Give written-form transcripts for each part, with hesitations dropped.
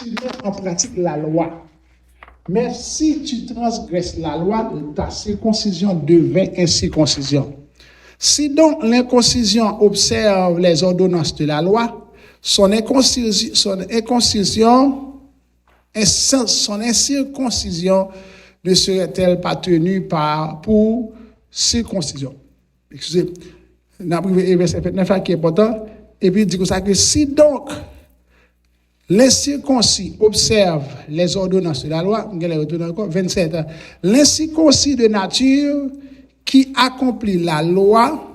tu mets en pratique la loi. Mais si tu transgresses la loi, ta circoncision devient incirconcision. Si donc l'inconcision observe les ordonnances de la loi, son incirconcision ne serait-elle pas tenue pour circoncision? Excusez, le verset 29 qui est important. Et puis il dit que si donc l'incirconcis observe les ordonnances de la loi, 27, l'incirconcis de nature qui accomplit la loi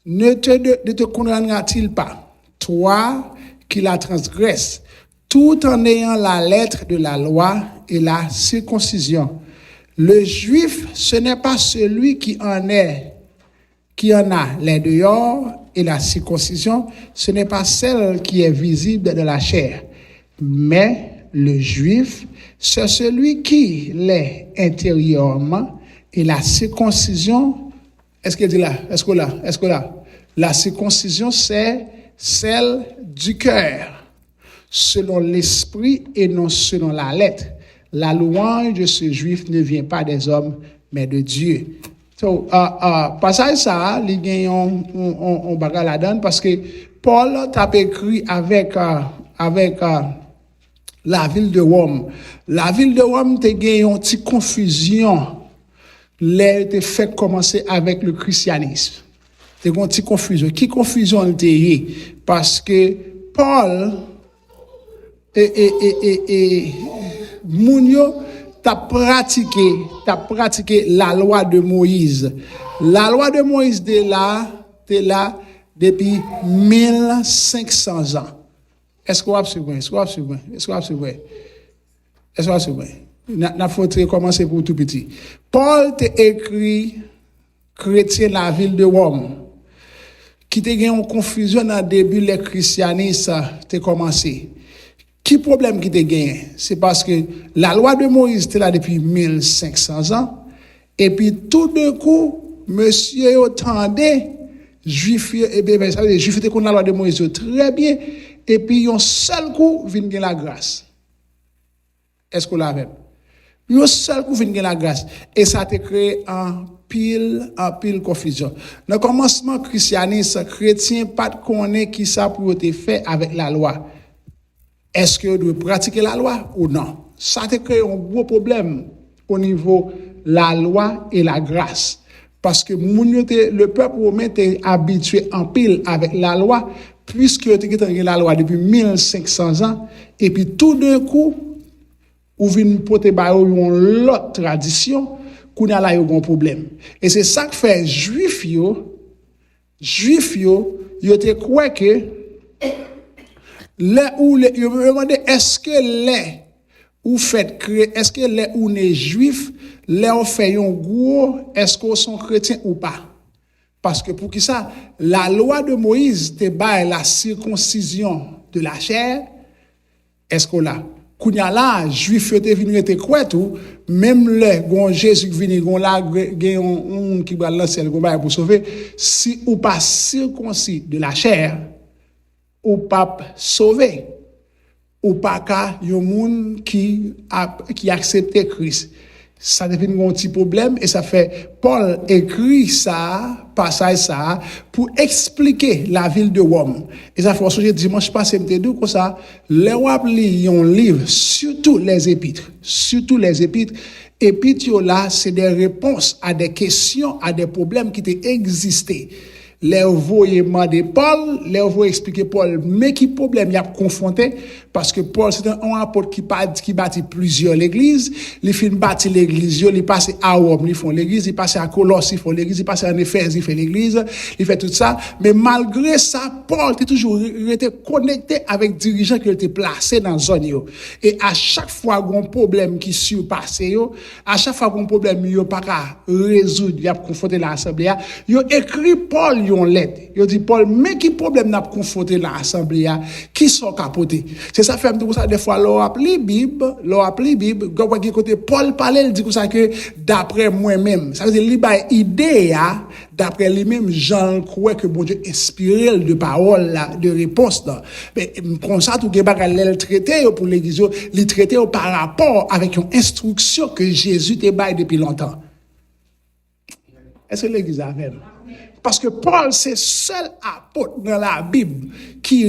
ne te condamnera-t-il pas, toi qui la transgresses, tout en ayant la lettre de la loi et la circoncision? Le juif, ce n'est pas celui qui en a les dehors, et la circoncision, ce n'est pas celle qui est visible de la chair, mais le juif, c'est celui qui l'est intérieurement, et la circoncision, est-ce que là? La circoncision, c'est celle du cœur, selon l'esprit et non selon la lettre. La louange de ce juif ne vient pas des hommes, mais de Dieu. So, passage ça, il y a un bagage là-dedans parce que Paul t'a écrit avec la ville de Rome. La ville de Rome t'a gagné une petite confusion. Elle t'a fait commencer avec le christianisme. T'as une petite confusion. Qui confusion elle t'a eu? Parce que Paul et Mounio t'as pratiqué la loi de Moïse. La loi de Moïse t'es là depuis 1500 ans. Est-ce qu'on va suivre? N'a faut commencer pour tout petit. Paul t'a écrit chrétien la ville de Rome. Qui t'a gagné une confusion dans le début les christianistes t'a commencé. Qui problème qui te gagne? C'est parce que la loi de Moïse était là depuis 1500 ans. Et puis, tout d'un coup, monsieur attendait, juif, ça veut dire, juif était contre la loi de Moïse très bien. Et puis, un seul coup, vient gagner la grâce. Est-ce qu'on l'avait? Un seul coup, vient gagner la grâce. Et ça a créé en pile confusion. Dans le commencement christianisme, chrétien, pas de connaître qui ça pour être fait avec la loi. Est-ce que vous devez pratiquer la loi ou non? Ça te crée un gros problème au niveau de la loi et la grâce. Parce que le peuple romain était habitué en pile avec la loi, puisque vous avez la loi depuis 1500 ans, et puis tout d'un coup, vous venez porter une autre tradition, qu'on a là un problème. Et c'est ça que fait juif yo te croit que là où les, je me demandais est-ce que les ou fait créer, est-ce que les ou les juifs, les ont fait un gros, est-ce qu'ils sont chrétiens ou pas? Parce que pour qui ça, la loi de Moïse te bat la circoncision de la chair, est-ce qu'on l'a? Kounya là, juif te venu te croire tout, même le gon Jésus venu gon là gen qui va lancer le combat pour sauver, si ou pas circoncis de la chair, ou pas sauvé, ou pas ka yon moun qui accepte Christ. Ça devient un petit problème et ça fait Paul écrit ça, passage ça, pour expliquer la ville de Rome. Et ça fait aujourd'hui dimanche passé, m'te dit comme ça, les wap li yon livre, surtout les épîtres, épîtres là, c'est des réponses à des questions, à des problèmes qui étaient existés. Les voyements de Paul, les voyements expliquer Paul, mais qui problème y a confronté, parce que Paul, c'est un apôtre qui bâtit plusieurs églises, il fait bâtir l'église, il passe à Rome, il font l'église, il passe à Colosse, il font l'église, il passe en Éphèse, il fait l'église, il fait tout ça, mais malgré ça, Paul était toujours été connecté avec dirigeants qui étaient placés dans la zone, et à chaque fois qu'il y a un problème qui surpasse, à chaque fois qu'il y a un problème, il n'y a pas qu'à résoudre, il y a confronté l'assemblée, il a écrit Paul, yon lettre. Il dit, Paul, mais qui problème n'a confronté dans l'assemblée, qui sont capotés? C'est ça, fait tout ça, des fois, l'on appelle Bible, quand on côté Paul parlait, il dit ça que d'après moi-même, ça veut dire, il a idée, d'après lui-même, Jean croit que bon Dieu inspiré de paroles, de réponses, mais, comme ça, tout le monde le traité pour l'église, le traité par rapport avec une instruction que Jésus t'a baillé depuis longtemps. Est-ce que l'église a même? Parce que Paul, c'est seul apôtre dans la Bible qui,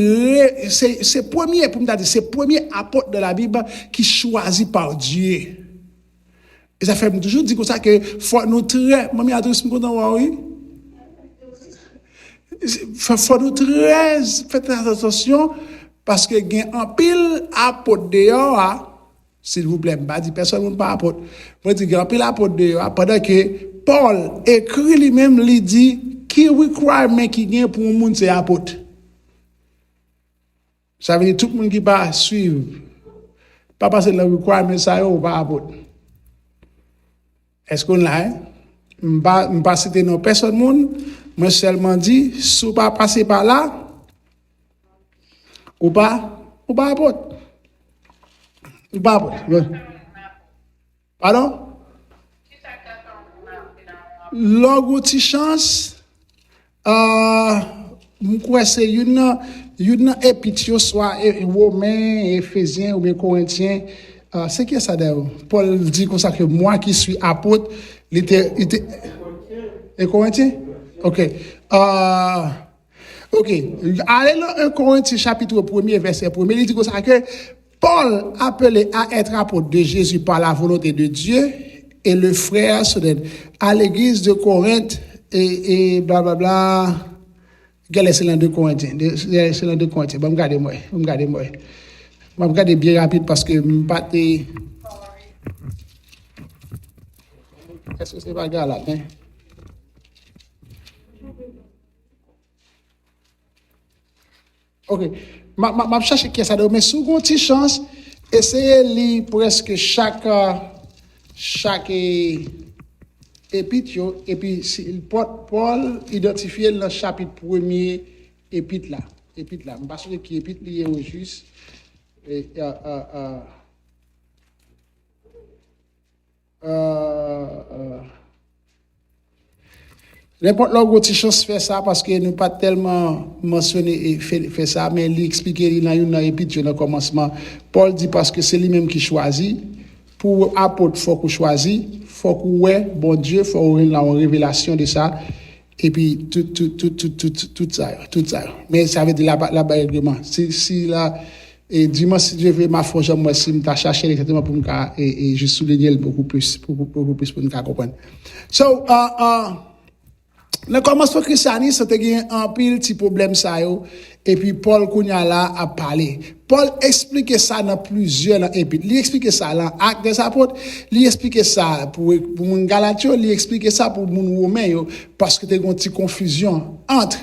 c'est premier, pour me dire, c'est premier apôtre de la Bible qui choisi par Dieu. Et ça fait toujours dire comme ça que faut nous très, maman a tous content oui. Faut nous très faites attention parce que gain en pile apôtre dehors, s'il vous plaît, pas dit personne pas apôtre. Moi dis gain en pile apôtre dehors pendant que Paul écrit lui-même lui dit qui requirement qui gagne pour un monde c'est apôtre. Ça veut dire tout le monde qui va suivre pas passer le requirement ça ou pas apôtre. Est-ce qu'on l'a? Je ne vais pas citer non personne monde, moi seulement dit si vous pas passer par là ou pas apôtre. Ou pas apôtre. Pardon? L'autre chance moi c'est une épître soit romain, éphésien ou bien corinthien c'est qui ça d'ailleurs Paul dit comme ça que moi qui suis apôtre il était et corinthien OK allez dans 1 Corinthiens chapitre 1er verset 1er il dit comme ça que Paul appelé à être apôtre de Jésus par la volonté de Dieu et le frère à l'église de Corinthe et blablabla. Quel est le 2 Corinthiens? C'est le 2 Corinthiens. Bon, regardez-moi. Je vais regarder bien rapide parce que je ne pas. Est-ce que c'est pas grave là? Hein? OK. Je cherche qui est ça. Mais sous une petite chance, essayez de lire presque chaque épître, et puis Paul identifié le chapitre 1er épître là. Je ne sais pas si qui épître lié au juste. N'importe l'autre chance fait ça parce que nous pas tellement mentionné et fait ça, mais il explique dans une épître dans le commencement. Paul dit parce que c'est lui-même qui choisit. Pour apôtre, faut qu'on choisisse, faut qu'on ouais, bon Dieu, faut qu'on ait une révélation de ça, et puis tout ça. Mais ça veut dire là-bas règlement. Si là, et dis-moi si Dieu veut ma foi, moi, si je cherché exactement pour me et je souligne beaucoup plus pour nous comprendre. So, le commencement christianisme, c'était un pile petit problème ça yo. Et puis Paul Kounya là a parlé. Paul expliquait ça dans plusieurs épîtres. Il expliquait ça dans Actes des Apôtres, il expliquait ça pour mon Galatio, il expliquait ça pour mon Romain parce que t'as une petite confusion entre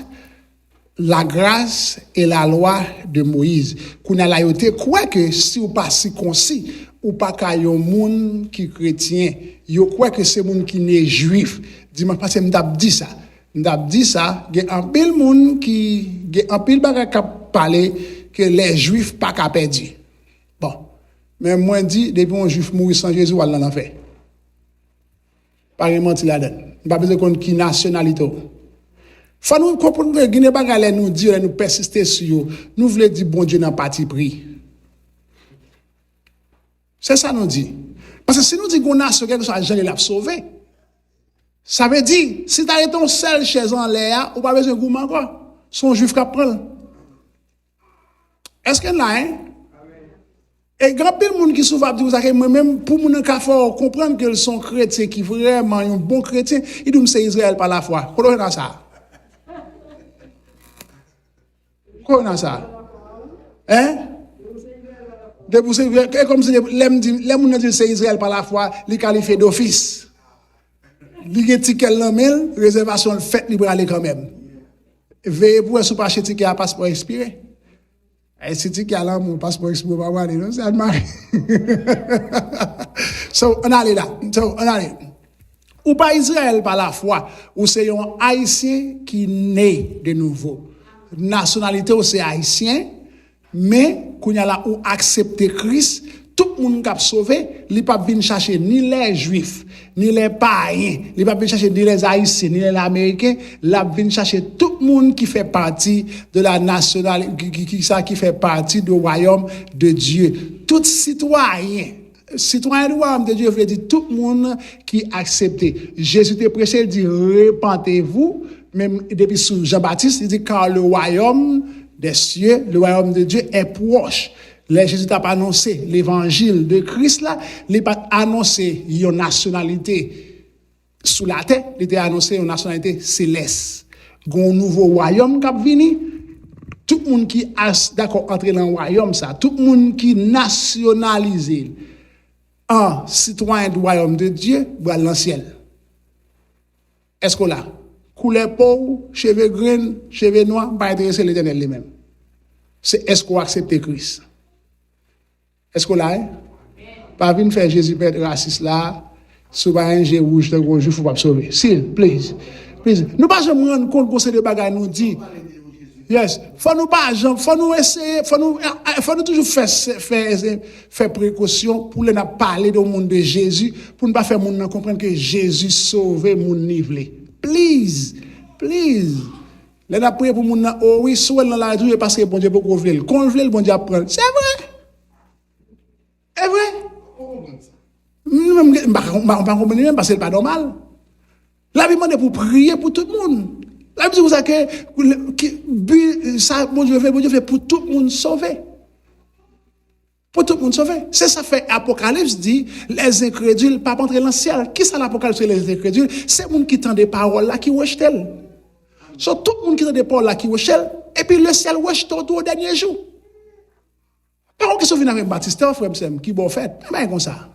la grâce et la loi de Moïse. Kounya là yote quoi que si ou pas si concis ou pas ka yon moun qui chrétien, yo quoi que c'est moun qui n'est juif. Dis-moi parce que m't'a dit ça. M'dap dit ça, il y a un pile monde qui un pile bagay qui parler que les juifs pas ka perdu. Bon, mais moi dit depuis un juif mourir sans Jésus aller dans l'enfer. Pas menti là-dedans. Pas besoin qu'on qui nationalité. Faut nous comprendre que Guinée bagay nous dire nous persister sur nous voulons dire bon Dieu dans parti pris. C'est ça nous dit. Parce que si nous dit qu'on a ce quelque chose Jean l'a sauvé. Ça veut dire, si tu as ton seul chaise en l'air, ou pas besoin de gourmand encore. Son juif qui prend. Est-ce que là, hein? Et grand pile monde qui souvent dit ça que moi-même, pour mon cas fort, comprendre qu'ils sont chrétiens, qui vraiment un bon chrétien, ils disent c'est Israël par la foi. Comment on ça? Comment on ça? Hein? Comme si les gens disent c'est Israël par la foi, les qualifiés d'office. Ligue ticket l'amel, réservation faite libre aller quand même. Veillez pour ce pas ticket à passeport expiré. Et si ticket là mon passeport expiré pas aller non, c'est admiré. So on allait là. Ou pas Israël par la foi, ou c'est un haïtien qui naît de nouveau. Nationalité ou c'est haïtien, mais qu'on y a là ou accepter Christ, tout le monde qui a sauvé, il pas venir chercher ni les juifs, ni les païens, il pas venir chercher ni les haïtiens, ni les américains, il venir chercher tout le monde qui fait partie de la nationalité, qui fait partie du royaume de Dieu. Tout citoyen du royaume de Dieu veut dire tout le monde qui accepte. Jésus te prêché, il dit repentez-vous, même depuis sous Jean-Baptiste, il dit car le royaume des cieux, le royaume de Dieu est proche. Là, Jésus t'a pas annoncé l'évangile de Christ là, il pas annoncé une nationalité sous la terre, il t'a annoncé une nationalité céleste. Un nouveau royaume qui vient. Tout le monde qui est d'accord entrer dans le royaume ça, tout le monde qui nationalisé un citoyen du royaume de Dieu doit aller dans le ciel. Est-ce que là, couleur pauvre, cheveux gris, cheveux noirs, pas intéresser l'Éternel lui-même. C'est est-ce qu'on accepte Christ? Est-ce que là, pas venir faire Jésus père raciste là, sous un G rouge de gros juif, faut pas sauver. S'il, please. Nous pas jamais rendre compte que ces deux bagages nous dit. Yes, faut nous essayer, faut nous toujours faire précaution pour ne pas parler du monde de Jésus, pour ne pas faire monde comprendre que Jésus sauve monde nivelé. Please. Là n'a prier pour monde oh oui, soit dans la journée parce que bon Dieu beaucoup veut. Qu'on veut le bon Dieu apprendre. C'est vrai. Est vrai. Même pas comprendre parce que c'est pas normal. La Bible demande pour prier pour tout le monde. La Bible dit que ça, bon Dieu fait pour tout le monde sauver. Pour tout le monde sauver. C'est ça fait Apocalypse dit, les incrédules pas entrer dans le ciel. Qui ça l'Apocalypse les incrédules? C'est le monde qui tend des paroles là qui rejette elle. So, tout le monde qui tend des paroles là qui rejette et puis le ciel rejette au dernier jour. Par contre, qui sont venus avec Baptiste, frère Sam, qui bon fait, pas comme ça.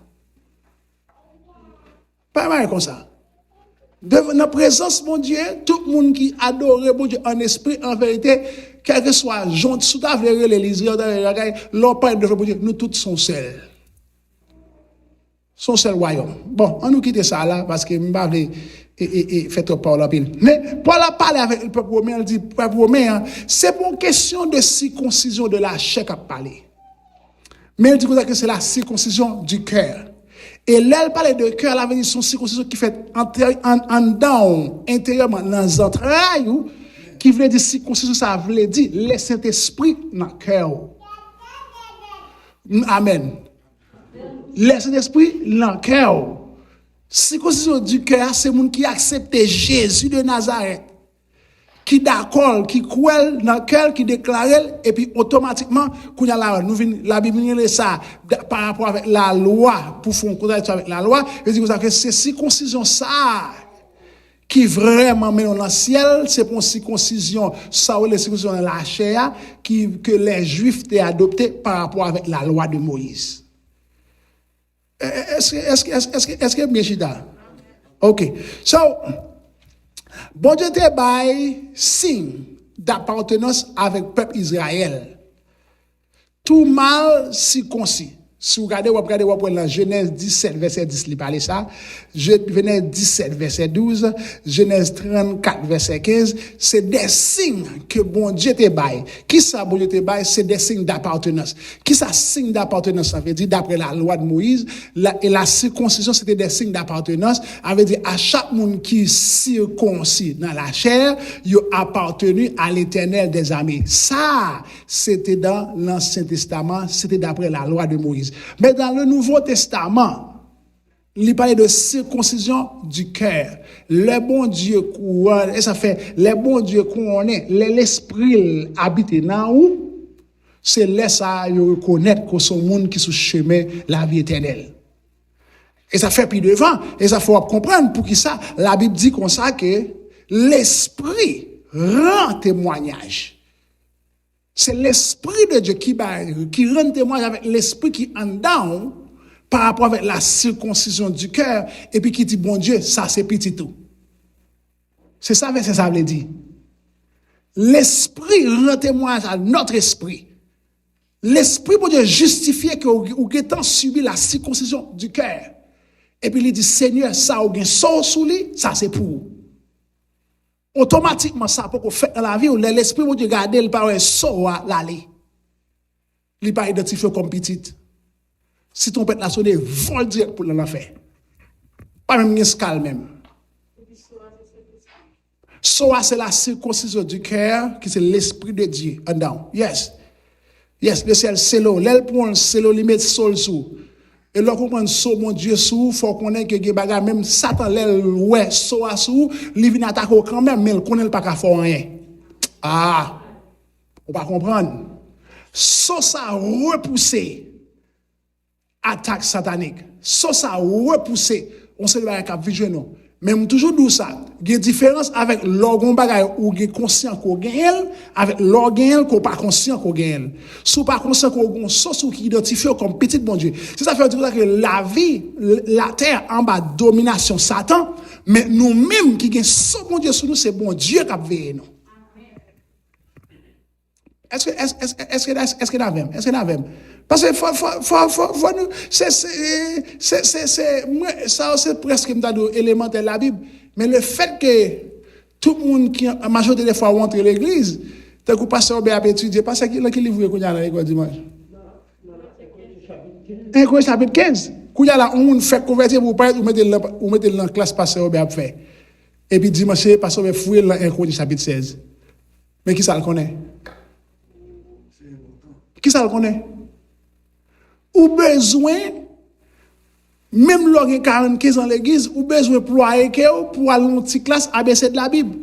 Pas comme ça. Devant la présence, mon Dieu, tout le monde qui adore, mon Dieu, en esprit, en vérité, quel que soit, Jean, sous ta verre, l'Élysée, l'on parle de mon Dieu, nous tous sommes seuls. Son seul royaume. Bon, on nous quitte ça là, parce que je vais faire trop parler. Mais, Paul a parlé avec le peuple romain, il dit, peuple romain, c'est pour une question de circoncision de la chair qu'a parlé. Mais il dit que c'est la circoncision du cœur. Et là, elle parlait de cœur, elle avait dit son circoncision qui fait en dedans, intérieurement, dans les entrailles, qui voulait dire circoncision, ça voulait dire le Saint-Esprit dans le cœur. Amen. Le Saint-Esprit dans le cœur. Circoncision du cœur, c'est le monde qui accepte Jésus de Nazareth. Qui d'accord, qui croit dans le cœur, qui déclare, et puis automatiquement, quand la Bible dit ça par rapport avec la loi, pour faire une contradiction avec la loi, il dit que c'est circoncision ça qui vraiment mène dans le ciel, c'est pour une circoncision, ça ou les circoncisions dans la chair, que les Juifs ont adopté par rapport avec la loi de Moïse. Est-ce que bien chida? OK. So, bon Dieu te bail signe d'appartenance avec le peuple Israël. Tout mal circoncis. Si vous regardez, vous prenez la Genèse 17, verset 10, il parle ça. Genèse 17, verset 12. Genèse 34, verset 15. C'est des signes que bon Dieu te baille. Qui ça, bon Dieu te baille? C'est des signes d'appartenance. Qui ça, signe d'appartenance? Ça veut dire, d'après la loi de Moïse, et la circoncision, c'était des signes d'appartenance. Ça veut dire, à chaque monde qui circoncis dans la chair, il a appartenu à l'Éternel des armées. Ça, c'était dans l'Ancien Testament, c'était d'après la loi de Moïse. Mais dans le Nouveau Testament, il parlait de circoncision du cœur. Le bon Dieu couronne, et ça fait, le bon Dieu couronne, l'esprit habite dans où? C'est laisser reconnaître que c'est un monde qui est sur le chemin la vie éternelle. Et ça fait plus devant, et ça faut comprendre pour qui ça, la Bible dit comme ça que l'esprit rend témoignage. C'est l'esprit de Dieu qui rend témoignage avec l'esprit qui en dedans par rapport avec la circoncision du cœur et puis qui dit bon Dieu, ça c'est petit tout. C'est ça que ça veut dire. L'esprit rend témoignage à notre esprit. L'esprit pour Dieu justifier que vous avez subi la circoncision du cœur. Et puis il dit, Seigneur, ça ou gen sort sous lui, ça c'est pour. Automatiquement, ça pour qu'on fait dans la vie, l'esprit de Dieu garde le par un sort l'aller. Il n'est pas identifié comme petite. Si ton pète la sonne, vol direct pour l'enfer. Pas même une escale même. Soa, c'est la circoncision du cœur, qui c'est l'esprit de Dieu. And down. Yes. Yes, le ciel, c'est l'eau. L'aile pour un c'est l'eau, il met sol sous. Et là, comprendre so mon Dieu sous, faut qu'on ait que des bagages, même Satan l'aile, ouais, soa sous, il vient attaquer quand même, mais il connaît pas qu'à faire rien. Ah. On va comprendre. So ça repousser attaque satanique. So ça repousser, on sait pas qu'à visionner. Mais toujours dit ça, il y a une différence avec l'organe bagay ou qui est conscient qu'on gagne avec l'organe qu'on pas conscient qu'on gagne. Si pas conscient qu'on gagne, sauce qui identifie comme petit bon Dieu. C'est ça fait dire que la vie, la terre en bas domination Satan, mais nous-mêmes qui gagne ce bon Dieu sur nous, c'est bon Dieu qui a veillé nous. Est-ce que nous parce que faut nous c'est presque élémentaire la Bible, mais le fait que tout le monde qui la majorité des fois rentre à l'église, tant que pasteur bien étudier parce qu'il qui livre qu'on a dans l'école dimanche. Un Corinthiens chapitre 15. Qu'on a là on fait convertir pour pas ou mettre dans classe pasteur bien fait. Et puis dimanche pasteur va fouiller dans 1 Corinthiens chapitre 16. Mais qui ça le connaît? Qui ça le connaît? Ou besoin, même lorsqu'il y a 45 ans l'église, ou besoin de ployer pour aller dans une petite classe ABC de la Bible.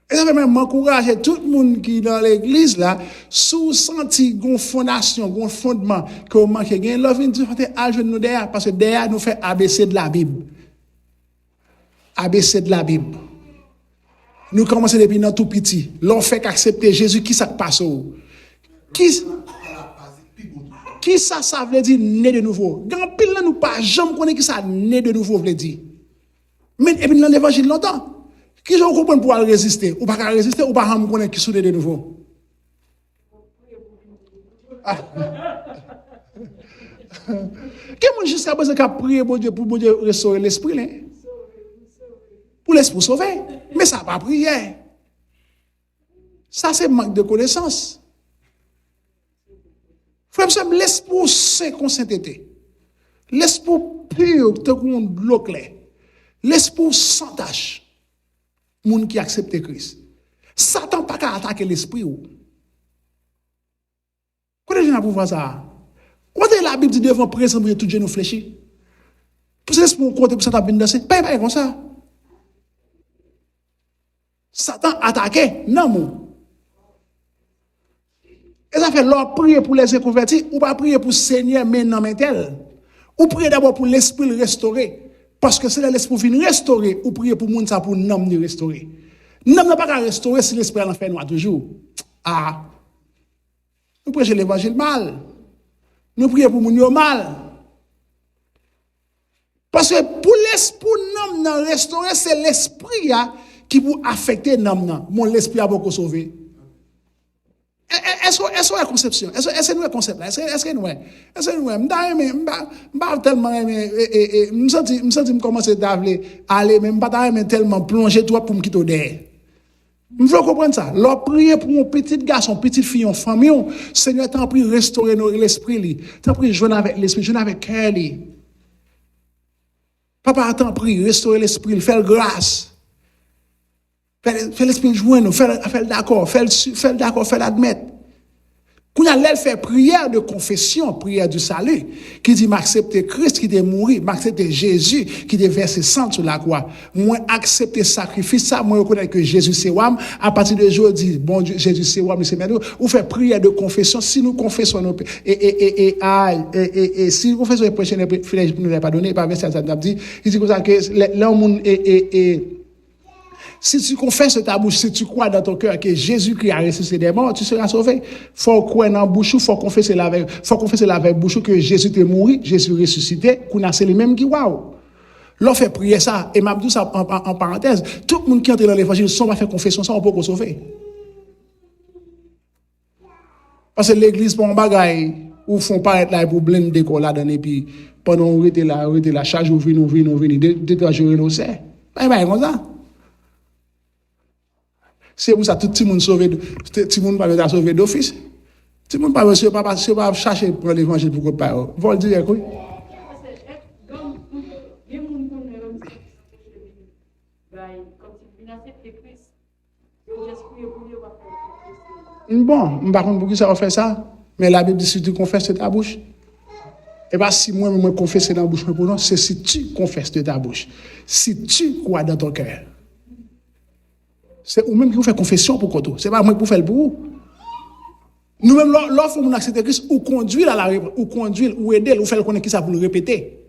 Et ça fait même m'encourager tout le monde qui est dans l'église là, sous senti une fondation, un fondement, que vous manquez, il y a une de nous derrière, parce que derrière nous fait ABC de la Bible. ABC de la Bible. Nous commençons depuis dans tout petit. L'on fait qu'accepter Jésus, qui ça passe au? Qui ça veut dire né de nouveau? Grand pile là nous pas jamais connaît qui ça né de nouveau veut dire. Mais et puis dans l'évangile longtemps. Qui j'en comprendre pour résister ou pas résister ou pas connaître qui sont né de nouveau. Qui mon jusqu'à présent qui a prié bon Dieu pour bon Dieu restaurer l'esprit là? Pour l'esprit sauver. Mais ça pas prière. Ça c'est manque de connaissance. Frère, l'esprit saint qu'on sainteté. L'esprit pur, comme l'eau claire. L'esprit sans tache. Moun qui accepte Christ. Satan pas qu'à attaquer l'esprit ou. Quand est-ce pour voir ça? Quand la Bible dit devant présent tout genou fléchi. Pour ce l'esprit côté pour Satan venir danser, pas comme ça. Satan attaqué, non mon. Et ça fait leur prier pour les convertis, ou pas prier pour Seigneur, mais non, mais tel. Ou prier d'abord pour l'esprit le restaurer. Parce que c'est l'esprit qui vient restaurer, ou prier pour monde ça pour l'homme de restaurer. L'homme n'a pas qu'à restaurer si l'esprit en fait noir toujours. Ah. Nous prêchons l'évangile mal. Nous prions pour moun mal. Parce que pour l'esprit l'homme non restaurer, c'est l'esprit qui peut affecter l'homme. Mon l'esprit a beaucoup sauvé. Est-ce que la conception? Est-ce que nous concept là? Est-ce que nous m'ba tellement me senti commencer d'aller aller même pas tellement plonger toi pour me quitter derrière. Vous comprendre ça? Leur prier pour un petit garçon, petite fille, en famille, Seigneur t'en prie restaurer l'esprit li. T'en prie joindre avec l'esprit, joindre avec cœur li. Papa t'en prie restaurer l'esprit, faire grâce. Fais l'esprit joindre, fais d'accord, fais d'accord, fais l'admettre. Quand elle fait prière de confession, prière du salut, qui dit m'accepter Christ qui est mort, m'accepter Jésus qui est versé sang sur la croix, moi accepter sacrifice ça, moi reconnaître que Jésus c'est wam, à partir de aujourd'hui, bon Dieu, Jésus c'est wam, c'est maintenant, ou fait prière de confession, si nous confessons nos et si nous confessons les prochains filets nous n'est pas donné, par verset ça dit, il dit comme ça que l'homme si tu confesses de ta bouche, si tu crois dans ton cœur que Jésus-Christ a ressuscité des morts, tu seras sauvé. Faut croire dans bouche, faut confesser la bouche que Jésus est mort, Jésus est ressuscité, qu'on a c'est les mêmes qui waouh. L'on fait prier ça et m'a dit ça en parenthèse, tout le monde qui entre dans l'évangile sans faire confession ça on peut sauver. Parce que l'église pour un bagaille ou font paraître là pour blender quoi là et puis pendant on était là charge ou vini de 3 jours nous c'est pas comme ça. C'est pour ça tout le monde sauvé tout le monde pas sauvé d'office. Tout le monde pas chercher pour l'évangile pour pas vol direct oui. Bon, par contre, pour qui ça va faire ça? Mais la Bible dit si tu confesses de ta bouche. Et pas si moi confesser dans la bouche pour non, c'est si tu confesses de ta bouche. Si tu crois dans ton cœur. C'est ou même qui vous fait confession pour quoi. C'est pas moi qui vous fait le pour vous. Nous-mêmes, lorsque nous acceptons Christ, ou conduire à la ou conduire, ou aider, ou faire connaître qui ça pour le répéter.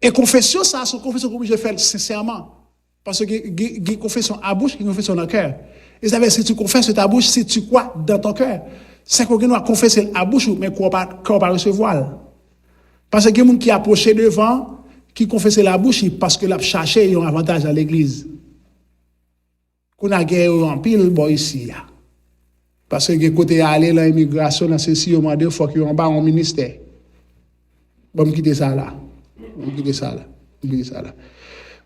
Et confession, ça, c'est confession que je fais sincèrement. Parce que il y a confession à bouche, il y a confession dans le cœur. Et ça veut dire si tu confesses de ta bouche, si tu crois dans ton cœur. C'est qu'on doit confesser à bouche, mais qu'on va pas recevoir. Parce qu'il y a des gens qui approchent devant, qui confessent la bouche, parce que la cherché un avantage à l'église. Qu'on a guerre en pile, bon, ici. Parce que côté aller dans l'immigration, dans ceci, on il faut qu'il y ait un ministère. Bon, quitter ça là.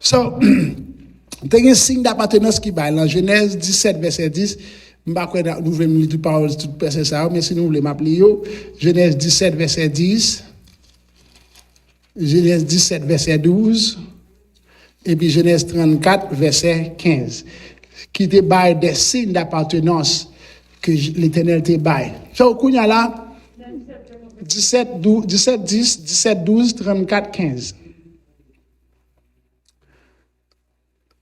So, il y a un signe d'appartenance qui va dans Genèse 17, verset 10. Je ne sais pas nous voulons lire toute parole, toute personne ça, mais si nous voulons m'appeler, Genèse 17, verset 10. Genèse 17, verset 12. Et puis Genèse 34, verset 15. Qui te baille des signes d'appartenance que l'Éternel te baille. So, kounya là, 17, 10, 17, 12, 34, 15.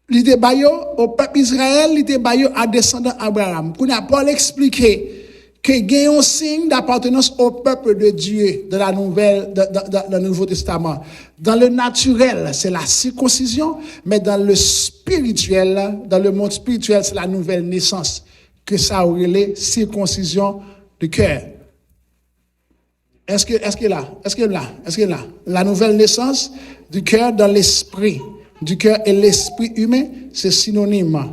L'idée baillot au peuple Israël, l'idée baillot à descendant Abraham. Kounya Paul expliqué que il y a un signe d'appartenance au peuple de Dieu dans le Nouveau Testament. Dans le naturel, c'est la circoncision, mais dans le spirituel, dans le monde spirituel, c'est la nouvelle naissance. Que ça aurait les circoncision du cœur. Est-ce que là? La nouvelle naissance du cœur dans l'esprit. Du cœur et l'esprit humain, c'est synonyme.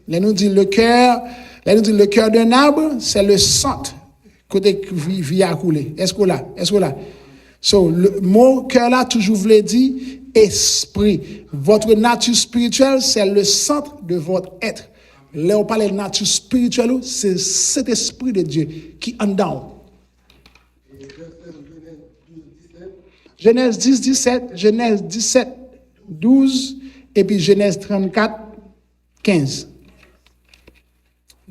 Là, nous dit le cœur d'un arbre, c'est le centre. Côté vie à couler. Est-ce que là? So, le mot cœur là, toujours voulait dire esprit. Votre nature spirituelle, c'est le centre de votre être. Là, on parle de nature spirituelle, c'est cet esprit de Dieu qui en dedans. Genèse 10, 17, Genèse 17, 12, et puis Genèse 34, 15.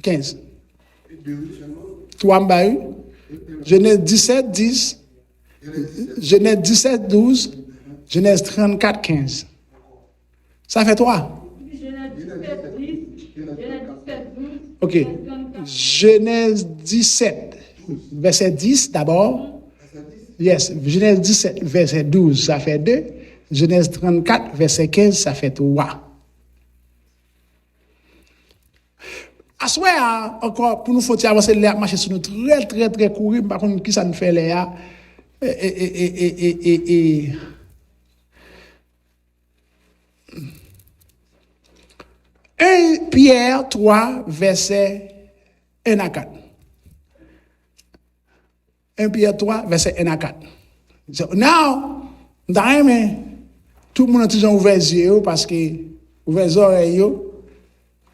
15. Toi, Mbahu. Genèse 17, 10. Genèse 17, 12. Genèse 34, 15. Ça fait 3. Ok. Genèse 17, verset 10 d'abord. Yes. Genèse 17, verset 12, ça fait 2. Genèse 34, verset 15, ça fait 3. À ce moment encore, pour nous faut avancer, marcher sur nous très, très, très courir, par contre, qui ça nous fait là? 1 Pierre 3, verset 1 à 4. 1 Pierre 3, verset 1 à 4. So now, tout le monde a toujours ouvert les yeux parce que ouvert les oreilles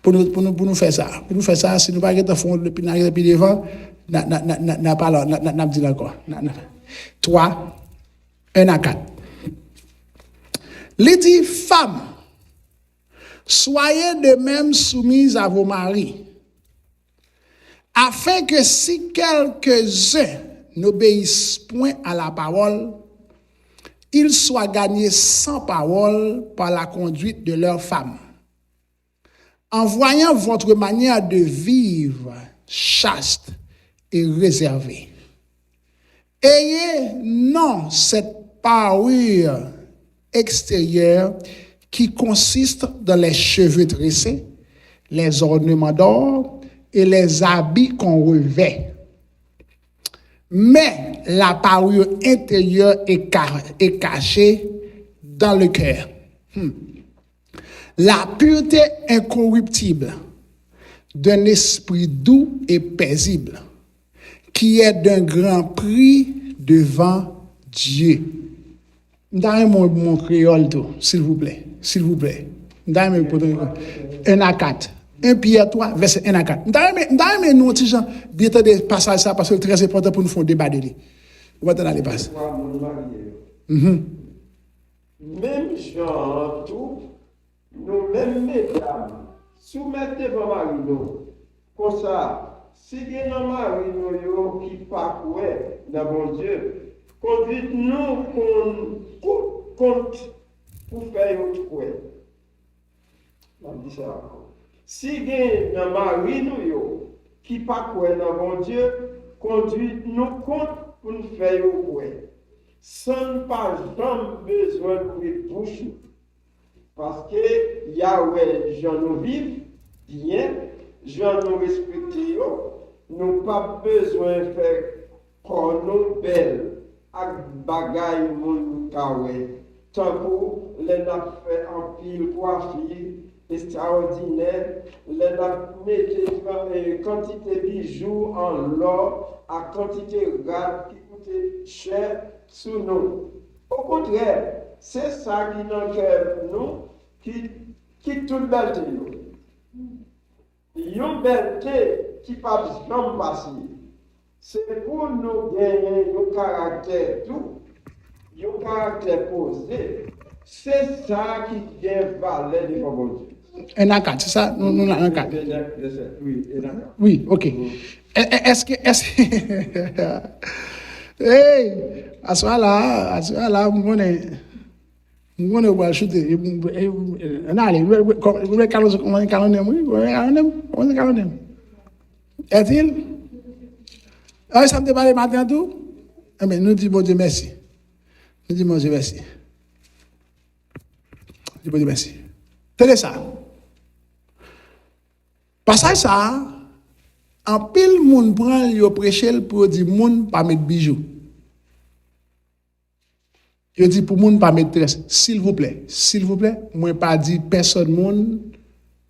pour nous faire ça. Pour nous faire ça, si nous ne pouvons pas faire depuis devant, n'a pas dit encore. 3, 1 à 4. Il dit, femmes, soyez de même soumises à vos maris, afin que si quelques-uns n'obéissent point à la parole, ils soient gagnés sans parole par la conduite de leurs femmes. En voyant votre manière de vivre chaste et réservée, ayez non cette parure extérieure qui consiste dans les cheveux tressés, les ornements d'or et les habits qu'on revêt. Mais la parure intérieure est cachée dans le cœur. La pureté incorruptible d'un esprit doux et paisible, qui est d'un grand prix devant Dieu. Dans mon créole, s'il vous plaît. S'il vous plaît. Dans 1 à 4. 1 Pierre 3, verset 1 à 4. Dans nous, petits gens, bien de passer ça parce que c'est très important pour nous faire un débat de lui. Vous entendez les passes. Même genre, tout, nous, même mesdames, soumettez vos maris, comme ça, si il y a un mari qui pas quoi, dans bon Dieu, conduite-nous compte pour faire autre quoi. On dit ça encore. Si il y a un mari qui pas quoi dans bon Dieu, conduite-nous compte pour nous faire autre quoi. Sans pas jamais besoin de bouche. Parce que Yahweh, j'en nous vivons bien, j'en nous respectons, nous pas besoin de faire comme nous belles, avec bagaille mon kawe. Tant pour les n'a fait en pile coiffure extraordinaire, les n'a mis quantité bijoux en l'or, à quantité rare qui coûtait cher sous nous. Au contraire, c'est ça qui nous fait nous, qui toute belleté nous. Une belleté qui pas jamais passer. C'est pour nous gagner un caractère tout, un caractère posé. C'est ça qui gagne valeur devant mon Dieu. 1 à 4, c'est ça? Nous, 1 à 4. Oui, 1 à 4. Oui, ok. Est-ce que. Hey! À ce moment-là, on va chuter. Allez, vous est-il? Ah, ça me démarre matin tout? Eh bien, nous disons bon Dieu merci. Nous disons bon Dieu merci. Nous disons bon Dieu merci. Tenez ça. Passage ça, en pile moun prend yo prêcher pour dire moun pas mettre bijoux. Yo dit pour moun pas mettre tresse. S'il vous plaît, moi pas dit personne moun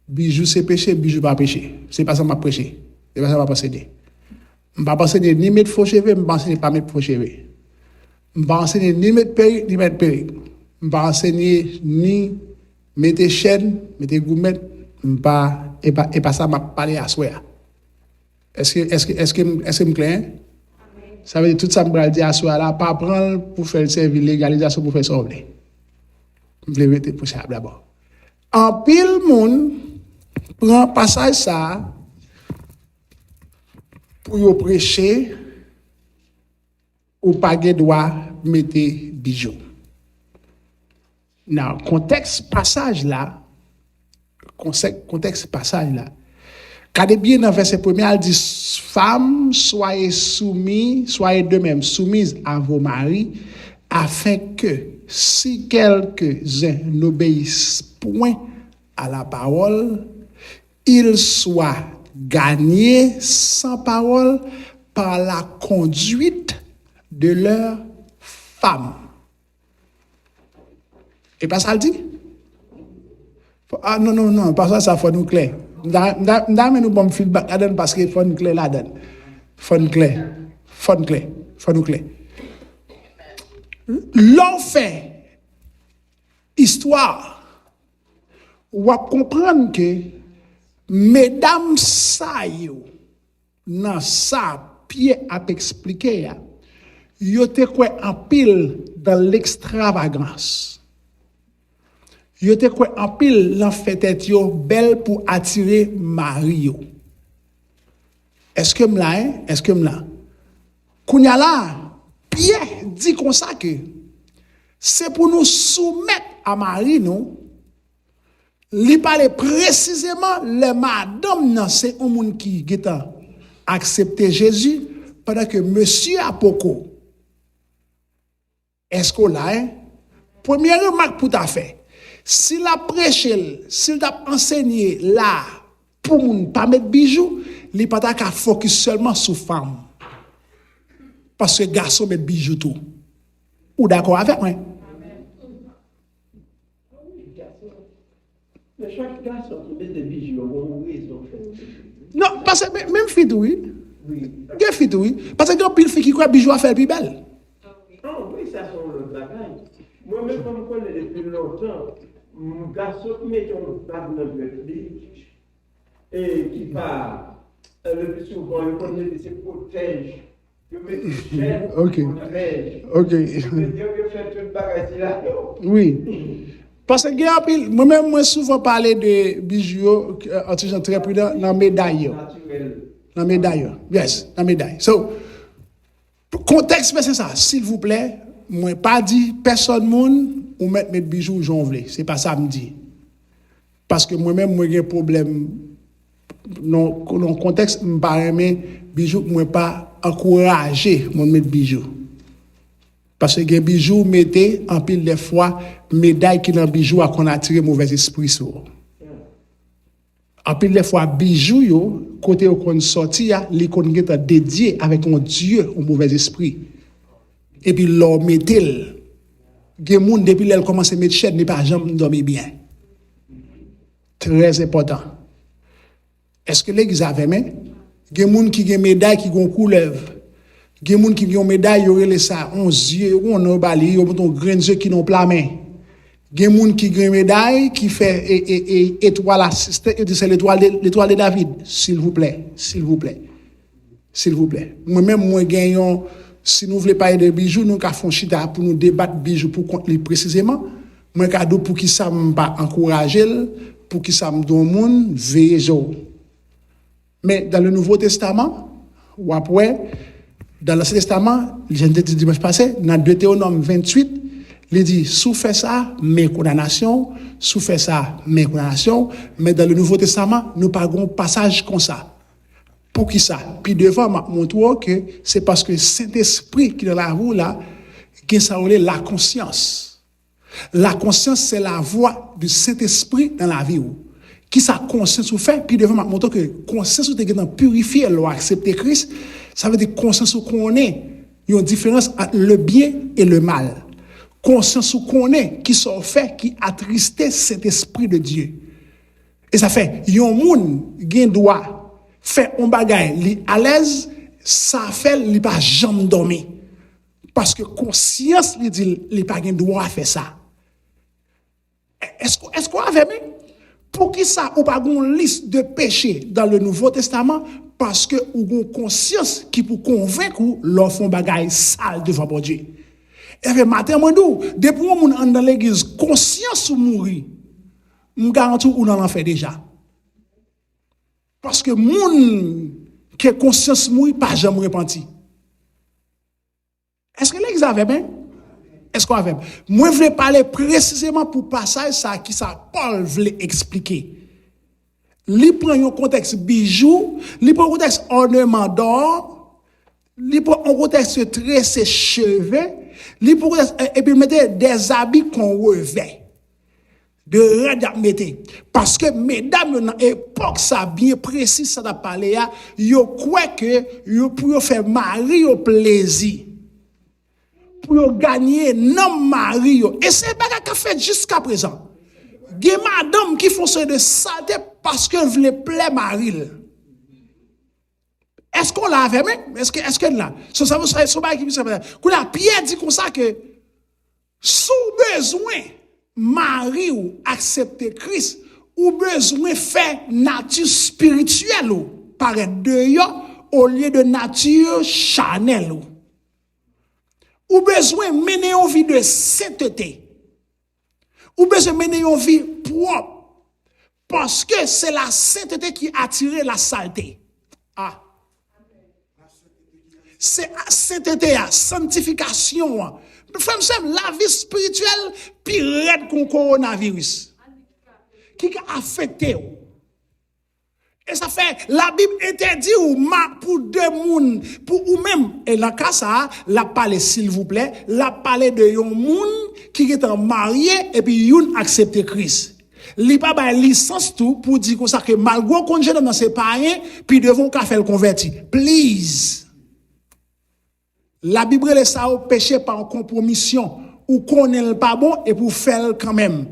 bijoux c'est péché, bijoux pas péché. C'est pas ça m'a prêché. C'est pas ça m'a enseigné. M'pas enseigner ni mettre faux cheveux, m'pas enseigner pas mettre faux cheveux. M'pas enseigner ni mettre perruque, ni mettre perruque. M'pas enseigner ni mettre chaîne, mettre gourmette, m'pas et pas ça m'a parlé à soi. Est-ce que me clair? Ça veut dire tout ça me dire à soi là, pas prendre pour faire servir légalisation pour faire sauver. Je voulais mettre pour ça d'abord. En pile monde prend passage ça pour yo prêcher ou pas droit mettre bijoux. Dans contexte passage là, quand bien dans verset 1er, elle dit femmes, soyez soumises, soyez de même soumises à vos maris, afin que si quelques-uns n'obéissent point à la parole, ils soient gagnés sans parole par la conduite de leurs femmes. Et pas ça le dit? Ah non, parce que ça faut nous clair. Nous nous bon feedback là-dedans parce que faut nous clair là-dedans. Faut nous clair. L'on fait histoire. On va comprendre que mesdames ça yo dans ça Pierre a expliqué yo te quoi en pile dans l'extravagance. Yo te quoi en pile l'en fait yo belle pour attirer mari yo. Est-ce que m'la? Kounya là, Pierre dit comme ça que c'est pour nous soumettre à mari nous. Li parle précisément les madame nan c'est un monde qui a accepté Jésus pendant que monsieur Apoko. Est-ce qu'on l'a? Première remarque pour ta fait. S'il a prêché, s'il a enseigné là pour ne pas mettre bijoux, il pas qu'à focus seulement sur femme. Parce que garçon met bijoux tout. Ou d'accord avec moi? Mais chaque garçon qui met des bijoux, on raison. Non, parce que même fille oui. Oui. Gen fit, oui. Parce que pile fi qui croit bijou a fait plus belle. Ah oui, ça sont le bagage. Moi-même, comme je connais depuis longtemps, mon garçon qui met un bague dans le public et qui part le plus souvent, il connaît ses protège. Il met des chaînes, Ok. protège. OK. Il fait tout le bagage là. Oui. Parce que gen pile moi-même moi souvent parler de bijoux en toujours très prudent dans médaille. Naturel. Dans médaille. Yes, dans médaille. So contexte c'est ça, s'il vous plaît, moi pas dit personne moun ou mettre mes bijoux jonvlé, c'est pas ça me dit. Parce que moi-même moi j'ai un problème non contexte me pas aimer bijoux moi pas encourager mon mettre bijoux. Parce que les bijoux mettaient en pile des fois médaille qui dans bijoux a qu'on attire mauvais esprit sur. En pile des fois bijoux yo côté où qu'on sorti a li qu'on est dédié avec un dieu au mauvais esprit. Et puis l'on mettel gen moun depuis l'elle commence à mettre chaîne n'est pas jamais dormir bien. Très important. Est-ce que l'église avait même gen moun qui gen médaille qui gon couleuvre. Gen moun qui gen médaille yo relé ça 11 yeux ou on bali yo ton grand yeux qui non plamé. Gen moun qui gen médaille qui fait étoile assistée c'est l'étoile de David, s'il vous plaît, s'il vous plaît. S'il vous plaît. Moi-même moi gagnons si nous voulons parler de bijoux nous ca font chita pour nous débattre bijoux pour compte précisément. Moi cadeau pour qui ça me pas encourager pour qui ça me donne monde veiller. Mais dans le Nouveau Testament ou après dans l'Ancien Testament, j'ai dit dimanche passé, dans Deutéronome 28, il dit, sous fait ça, mes condamnations, sous fait ça, mes condamnations, mais dans le Nouveau Testament, nous parlons passage comme ça. Pour qui ça? Puis devant, m'a montré que c'est parce que Saint-Esprit qui est dans la roue là, qui ça la conscience. La conscience, c'est la voix du Saint-Esprit dans la vie. Qui sa conscience ou fait, puis devant, m'a montré que conscience ou te purifier, ou accepter Christ, ça veut dire conscience ou qu'on est. Il y a une différence entre le bien et le mal. Conscience ou qu'on est, qui sont fait, qui attristait cet esprit de Dieu. Et ça fait, yon moun, gen doit, fait un bagay, li à l'aise, ça fait, li pas jamais dormir. Parce que conscience, li dit, li pas gen droit à faire ça. Est-ce qu'on avait même? Pour qui ça, ou pas une liste de péchés dans le Nouveau Testament? Parce que ou une conscience qui pour convaincre ou leur font bagaille sale devant bon Dieu. Et puis matin mandou, depuis on est dans l'église conscience ou mourir, me garantis ou dans l'enfer déjà. Parce que moun qui conscience mourir pas jamais repenti. Est-ce que l'église avait bien? Est-ce qu'on avait? Moi je voulais parler précisément pour passage ça qui ça Paul voulait expliquer. Li prend un contexte bijou, li prend un contexte ornement d'or, li prend un contexte tressé cheveux, li prend et puis mettez des habits qu'on revêt. De red mettez. Parce que mesdames dans époque ça bien précis ça t'a parlé ya, yo croit que yo pour faire mari au plaisir. Pour gagner non mari yo. Et c'est pas qu'a fait jusqu'à présent. Des madame qui font ça de saleté parce qu'elles veulent plaire Maril. Est-ce qu'on l'a fait même? Est-ce que là? Ça vous savez, ça va qui Quand la Pierre dit comme ça que sous besoin Marie ou accepter Christ ou besoin faire nature spirituelle ou paraître de yo au lieu de nature charnelle ou besoin mener une vie de sainteté. Ou besoin mener une vie propre. Parce que c'est la sainteté qui attire la saleté. Ah. C'est la sainteté, la sanctification. La vie spirituelle, puis raide qu'on coronavirus. Qui a affecté. Et ça fait, la Bible interdit ou pour deux moun, pour ou même, et dans le cas ça, la parler s'il vous plaît, la parler de yon moun qui est marié et puis yon accepte Christ. Li pas ba licence tout pour dire comme ça que malgré qu'on jeune dans ses parents, puis devons qu'à faire le converti. Please. La Bible laisse ça au péché par compromission ou qu'on est pas bon et pour faire quand même.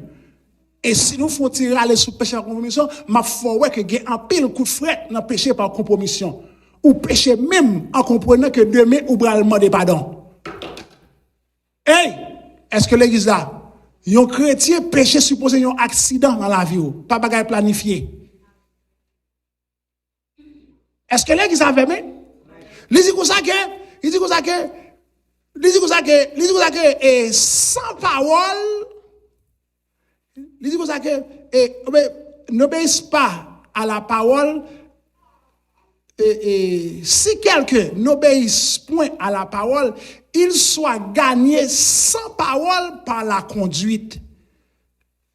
Et si nous faisons tirer aller sous péché par compromission, ma foi que gagne un pile coup de frais dans péché par compromission. ou péché même en comprenant que demain ou va demander pardon. Hey, est-ce que l'église là, un chrétien péché supposé un accident dans la vie, pas bagay planifié. Est-ce que l'église a fait même? Il dit comme ça que, et sans parole, il dit comme ça que, n'obéissent pas à la parole, si quelqu'un n'obéisse point à la parole, il soit gagné sans parole par la conduite.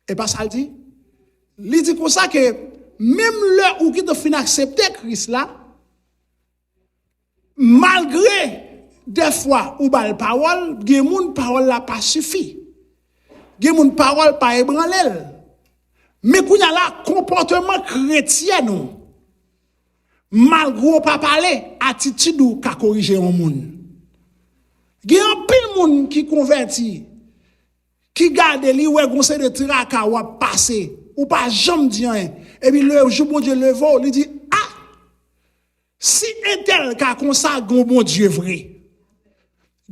Et pas ça le dit? Il dit comme ça que, même l'heure où il a fini accepter Christ là, malgré des fois où la parole, gen moun parole la pas suffi. Gen moun parole pas ébranlel. Mais qu'on y a là comportement chrétien nous. Malgré pas parler, attitude ou ka corriger un moun. Gen un pile moun qui converti, qui garde li ouais conseil de traka ou passer ou pas jamais dit rien. Et puis le jour bon Dieu le voit, il dit si un tel ka comme ça, bon Dieu vrai.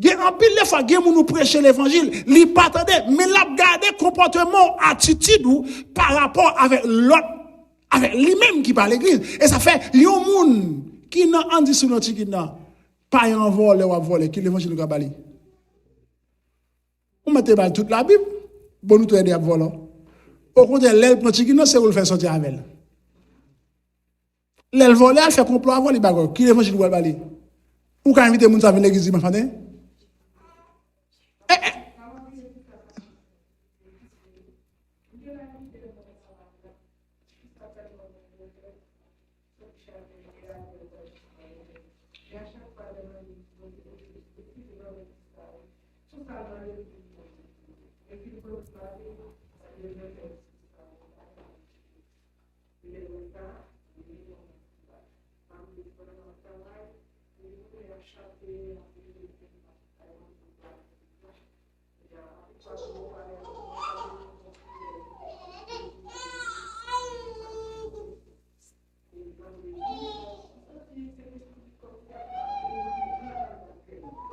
En pile de fois, gen moun nous prêcher l'évangile, li pas attendé, mais l'a garder comportement, attitude ou par rapport avec l'autre, avec lui-même qui parle l'église. Et ça fait, yon moun qui n'a en dit sur notre qui n'a pas en vol ou à voler, qui l'évangile nous a bali. On mette bal toute la Bible, bon nous tout aider à voler. Au contraire, l'aile notre qui n'a c'est où le faire sortir avec elle. L'aile voler, elle fait complot avant les bagarres, qui l'évangile nous a bali. Ou quand inviter moun sa venir l'église ma fane?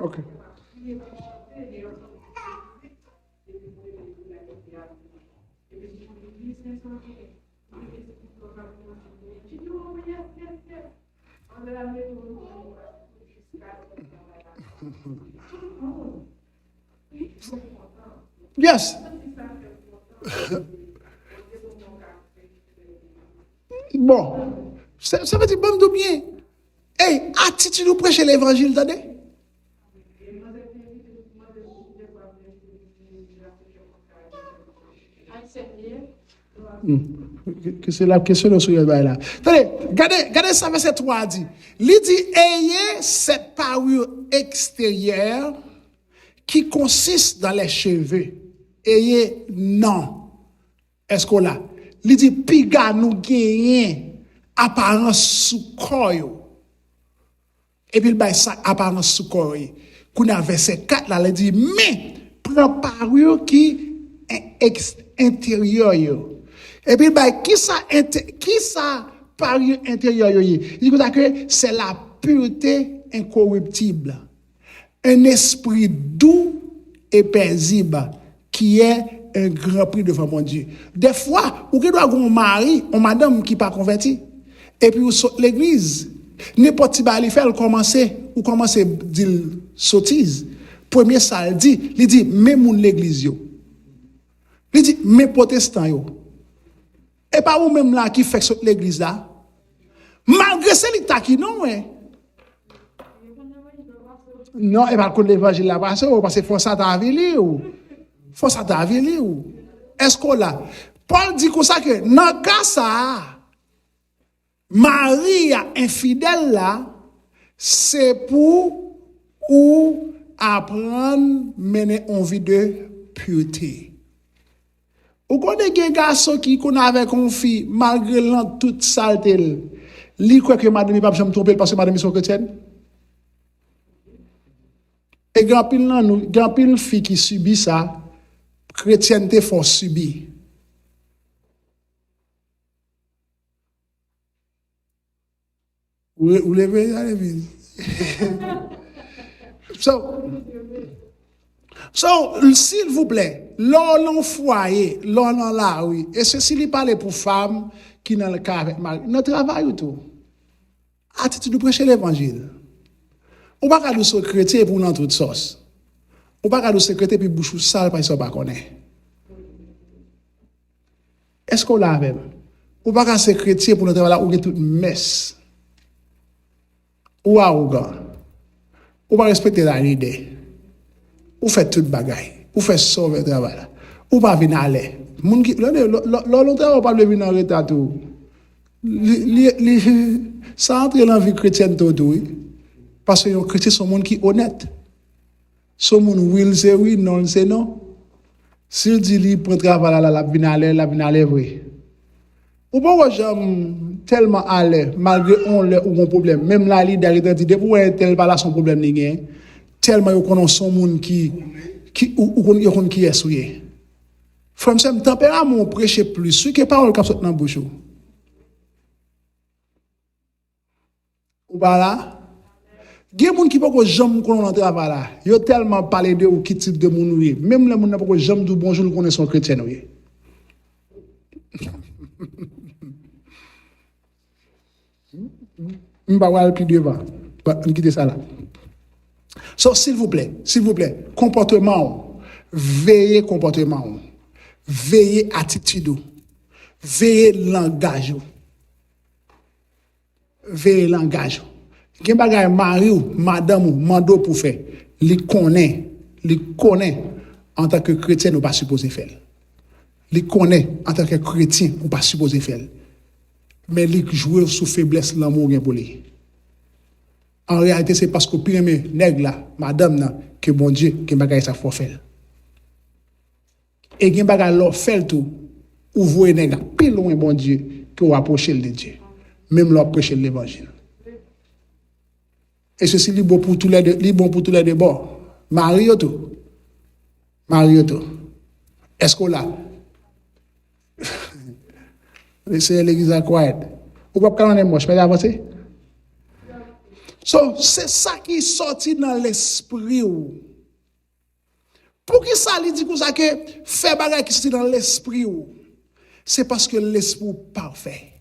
Okay. Yes. Bon, ça veut dire bon de bien. Hey, attitude de prêcher l'évangile, t'as que c'est la question de ce là. Attendez, regardez ça verset 3 dit. Il dit ayez cette parure extérieure qui consiste dans les cheveux. Ayez non. Est-ce qu'on l'a? Il dit piga nous gagner apparence sous corps. Et puis il bail ça apparence sous corps. Qu'on a verset 4 là, il dit mais prends parure qui est intérieure. Et puis, qui ça parure intérieure? Il dit que c'est la pureté incorruptible. Un esprit doux et paisible qui est un grand prix devant mon Dieu. Des fois, ou qui doit avoir un mari, une madame qui n'est pas convertie, et puis, l'église, n'importe qui va faire commencer à dire sottise. Premier ça, il dit, même l'église, il dit, mes protestants, et pas vous même là qui fait l'église là. Malgré ce l'état qui non, non, et pas contre l'évangile là, parce que faut ça t'aviler ou. Faut ça t'aviler ou. Est-ce qu'on là? Paul dit comme ça que, dans le cas ça, Marie infidèle là, c'est pour ou apprendre mener une vie de pureté. Ou connaît des garçons qui qu'on avec une fille malgré toute saleté, li quoi que madame pas jamais tromper parce que madame sont chrétienne. Et grand pile fille qui subit ça, chrétienté faut subir. Vous levez, allez vite. S'il vous plaît, l'on foyer, l'on la rue, et ceci lui parle pour femmes qui dans le cas avec mari, notre travail ou tout. Attitude de prêcher l'évangile. Ou pas qu'à nous secréter pour nous toute sauce. Ou pas qu'à nous secréter puis bouche sale parce qu'on pas connaît. Est-ce qu'on l'a même? Ou pas qu'à secréter pour nous travailler ou toute messe. Ou arrogant. Ou pas respecter la idée. Ou fait toute bagaille. Ou fait sauver le travail. Ou pas venir aller. Moun qui l'autre pas venir en retard tout. Ça entre dans la vie chrétienne tout oui. Parce que les chrétiens sont monde qui honnête. Sont monde oui c'est oui, non c'est non. S'il dit li pour travail la venir aller vrai. Ou pas j'aime tellement aller malgré on le ou un problème même la leader dit pour tel pas là son problème ni gain tellement yo connaît son monde qui ou qui est souillé. From some tempérament prêcher plus ce que parole comme ça dans bouche. Ou pas là gen moun qui pas ko jambe connait dans travail là yo tellement parler de ou qui type de moun oui même les moun n'a pas ko jambe du bonjour connaît son chrétien oui. On va voir plus devant. On quitte ça là. So, s'il vous plaît, comportement, veillez comportement, veillez attitude, veillez langage. Veillez langage. Gen bagay mari ou madame ou mando pour faire, li connaît en tant que chrétien ou pas supposé faire. Li connaît en tant que chrétien ou pas supposé faire. Mais li joue sous faiblesse l'amour gen pour lui. En réalité, c'est parce que pire nèg là, madame là, que bon Dieu, que bagay ça faut faire. Et gen bagay l'on fait tout, ou voye nèg là, pile loin bon Dieu, que ou approcher de Dieu. Même l'on prêcher l'évangile. Et ceci li bon pour tous les deux bords. Marie tout. Est-ce qu'on l'a? C'est l'église à quoi? Ou pas quand on est moche, mais avancer. So, c'est ça qui sorti dans l'esprit. Pour qui ça lui dit que ça que fait bagay qui sorti dans l'esprit? C'est parce que l'esprit parfait.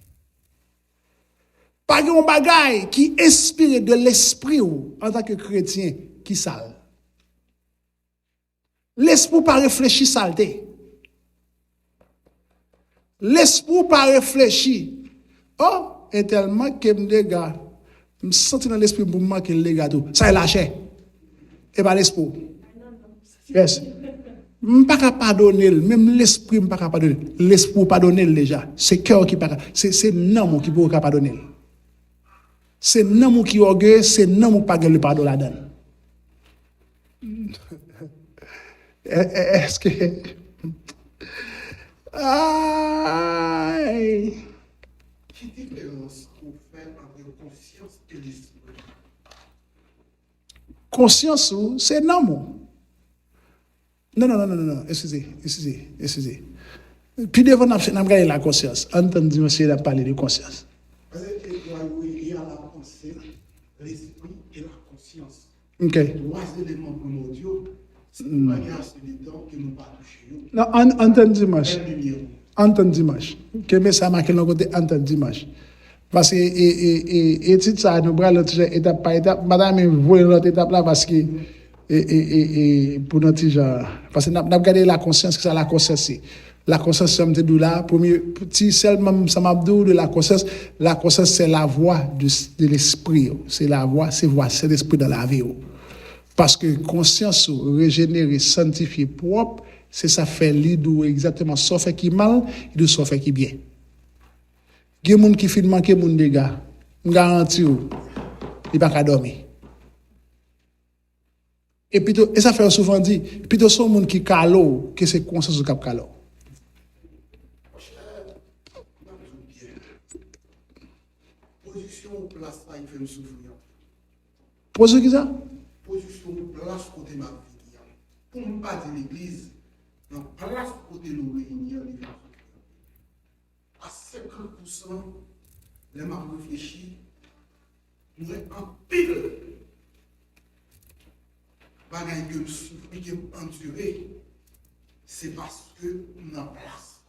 Pas un bagay qui inspire de l'esprit en tant que chrétien qui sale. L'esprit pas réfléchir saleté. L'esprit pas réfléchir. Oh, et tellement que me gars, me senti dans l'esprit pour me manquer les gars tout. Ça est lâché. Et pas l'esprit. Yes. Je ne peux pas pardonner, même l'esprit ne peut pas pardonner. L'esprit pardonner déjà. C'est cœur qui pas c'est non qui peut pas pardonner. C'est non qui orgueil, c'est non qui pas le pardon là-dedans. Est-ce que aïe. Quelle différence qu'on fait entre conscience et l'esprit? Conscience, c'est non. Non. Excusez. Puis devant, on a regardé la conscience. Entendu, monsieur, il a parlé de conscience. Parce que il y a la pensée, l'esprit et la conscience. Ok. Trois éléments primordiaux. C'est une manière de temps que nous ne pas toucher. Non, entend dimanche. Que mais ça marque le côté entend dimanche. Parce que étude ça nous bras l'autre étape par étape. Madame voit l'autre étape là parce que pour notre genre parce que n'a regardé la conscience que ça la conscience c'est. La conscience c'est de là premier petit seulement ça m'a dit de la conscience c'est la voix de l'esprit. C'est la voix, c'est l'esprit dans la vie. Parce que conscience régénérée, sanctifiée, propre, c'est ça fait l'idou exactement ça fait qui mal, il doit ça fait qui bien. Il y a des gens qui filment manquer mon dégâts, je garantis il pas dormir. Et puis et ça fait souvent dit, plutôt son monde qui calo que c'est conscience qui calo. Position ou place là, il fait nous souffrir. Position qui ça? Position ou place côté ma vie. Pour ne pas de l'église, dans place côté nous réunir, il fait nous souffrir. À 50%, les m'a réfléchi, nous en pile. Bagaille que nous souffrons, que nous endurons, c'est parce que nous en place.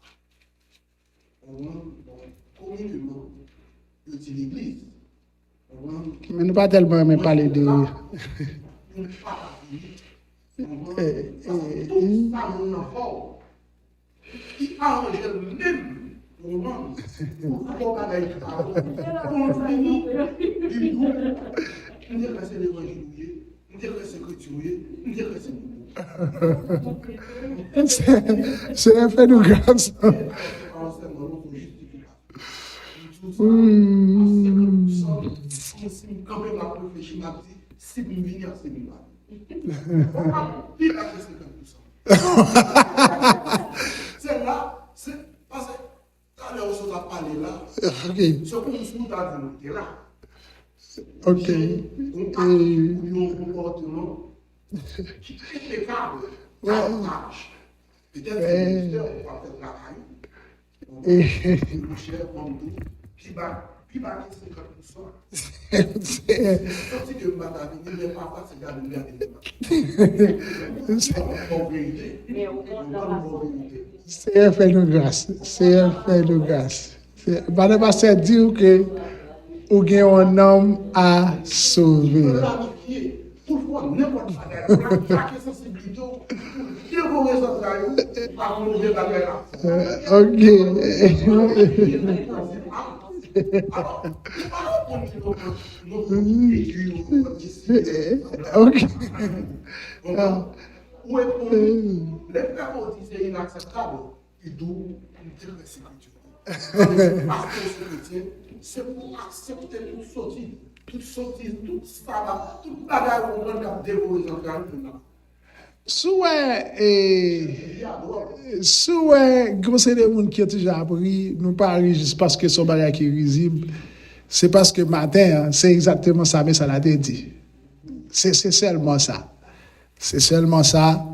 Communément, je dis l'église. Mais nous pas tellement aimé parler de. Nous pas tout ça, nous en fort. Qui arrange même. On c'est un fait de grâce. C'est là, c'est parce que quand les choses à parler là, Ok. ce qu'on nous a dit là. Ok. Un comportement qui est impeccable. Peut-être que le ministère va faire la caille. Le cher comme tout. Puis bah, 50%. C'est sorti de ma vie, il n'est pas facile de regarder. C'est un fait de grâce. C'est un fait de grâce. Madame Pasteur dit que ou gagne un homme à sauver. Pourquoi n'importe quoi, chaque sensibilité, dévorer son travail, par mon Dieu, Ok. Où est pour nous? Les frères c'est inacceptable. Il doit dire que c'est culturel. Parce que c'est pour accepter toute sortie, toute ça là, toute bagarre qu'on prend dévorer son travail. Conseil de monde qui a déjà appris, nous pas juste parce que son bagage qui est risible, c'est parce que matin, hein, c'est exactement ça, mais ça l'a dit. C'est seulement ça. C'est seulement ça.